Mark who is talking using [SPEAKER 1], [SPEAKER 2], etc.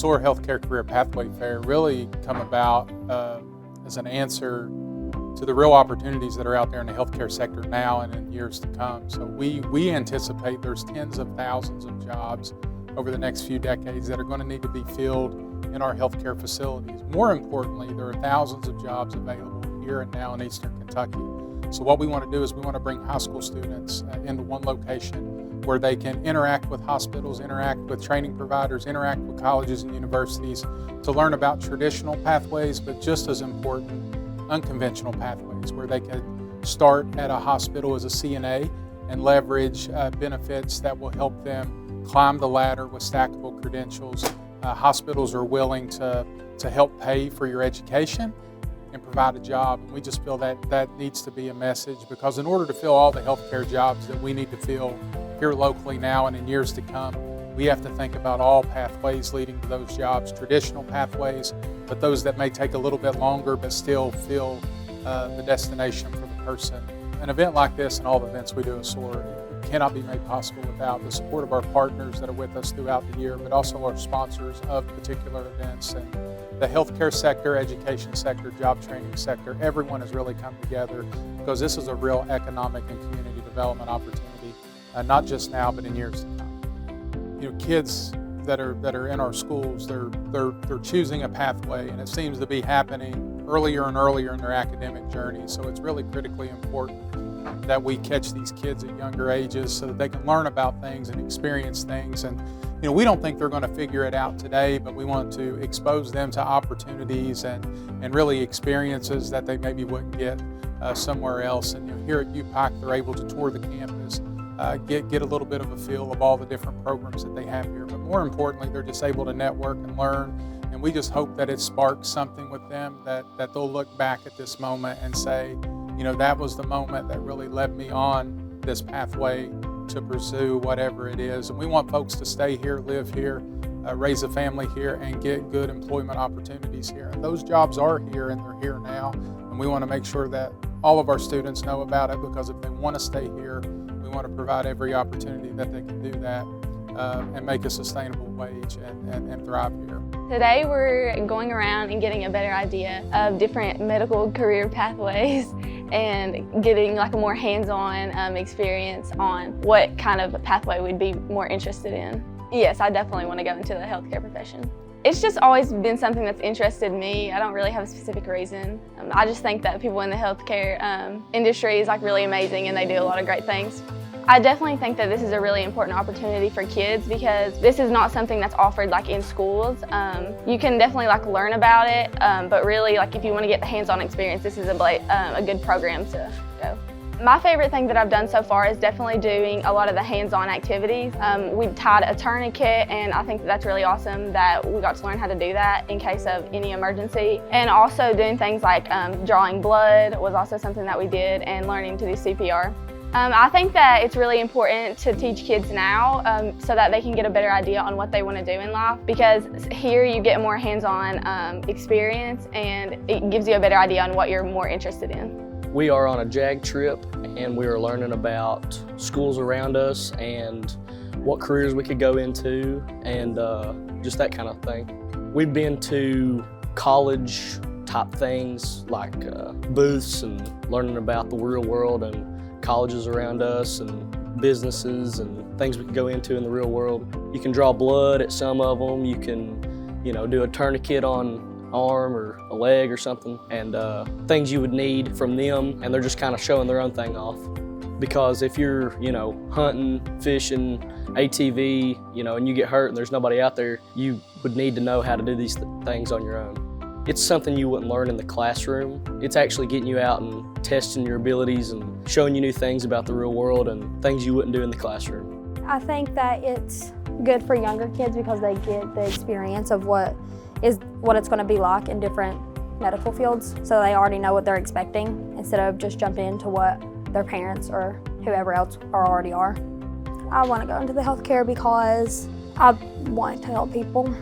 [SPEAKER 1] SOAR Healthcare Career Pathway Fair really come about as an answer to the real opportunities that are out there in the healthcare sector now and in years to come. So we anticipate there's tens of thousands of jobs over the next few decades that are going to need to be filled in our healthcare facilities. More importantly, there are thousands of jobs available here and now in Eastern Kentucky. So what we want to do is we want to bring high school students into one location where they can interact with hospitals, interact with training providers, interact with colleges and universities to learn about traditional pathways, but just as important, unconventional pathways where they can start at a hospital as a CNA and leverage benefits that will help them climb the ladder with stackable credentials. Hospitals are willing to help pay for your education and provide a job. And we just feel that that needs to be a message, because in order to fill all the healthcare jobs that we need to fill here locally now and in years to come, we have to think about all pathways leading to those jobs, traditional pathways, but those that may take a little bit longer but still fill the destination for the person. An event like this and all the events we do at SOAR cannot be made possible without the support of our partners that are with us throughout the year, but also our sponsors of particular events. And the healthcare sector, education sector, job training sector, everyone has really come together because this is a real economic and community development opportunity, not just now, but in years to come. You know, kids that are in our schools, they're choosing a pathway, and it seems to be happening earlier and earlier in their academic journey. So it's really critically important that we catch these kids at younger ages so that they can learn about things and experience things. And you know, we don't think they're going to figure it out today, but we want to expose them to opportunities and really experiences that they maybe wouldn't get somewhere else. And you know, here at UPike, they're able to tour the campus, get a little bit of a feel of all the different programs that they have here. But more importantly, they're just able to network and learn. And we just hope that it sparks something with them, that they'll look back at this moment and say, you know, that was the moment that really led me on this pathway to pursue whatever it is. And we want folks to stay here, live here, raise a family here, and get good employment opportunities here. And those jobs are here, and they're here now. And we want to make sure that all of our students know about it, because if they want to stay here, we want to provide every opportunity that they can do that and make a sustainable wage and thrive here.
[SPEAKER 2] Today we're going around and getting a better idea of different medical career pathways and getting like a more hands-on experience on what kind of pathway we'd be more interested in. Yes, I definitely want to go into the healthcare profession. It's just always been something that's interested me. I don't really have a specific reason. I just think that people in the healthcare industry is like really amazing, and they do a lot of great things. I definitely think that this is a really important opportunity for kids, because this is not something that's offered like in schools. You can definitely like learn about it, but really like if you want to get the hands-on experience, this is a good program to go. My favorite thing that I've done so far is definitely doing a lot of the hands-on activities. We tied a tourniquet, and I think that's really awesome that we got to learn how to do that in case of any emergency. And also doing things like drawing blood was also something that we did, and learning to do CPR. I think that it's really important to teach kids now so that they can get a better idea on what they want to do in life, because here you get more hands-on experience, and it gives you a better idea on what you're more interested in.
[SPEAKER 3] We are on a JAG trip, and we are learning about schools around us and what careers we could go into, and just that kind of thing. We've been to college type things like booths and learning about the real world and colleges around us and businesses and things we can go into in the real world. You can draw blood at some of them. You can, you know, do a tourniquet on arm or a leg or something, and things you would need from them, and they're just kind of showing their own thing off. Because if you're, you know, hunting, fishing, ATV, you know, and you get hurt and there's nobody out there, you would need to know how to do these things on your own. It's something you wouldn't learn in the classroom. It's actually getting you out and testing your abilities and showing you new things about the real world and things you wouldn't do in the classroom.
[SPEAKER 4] I think that it's good for younger kids because they get the experience of what it's going to be like in different medical fields, so they already know what they're expecting instead of just jumping into what their parents or whoever else already are. I want to go into the healthcare because I want to help people.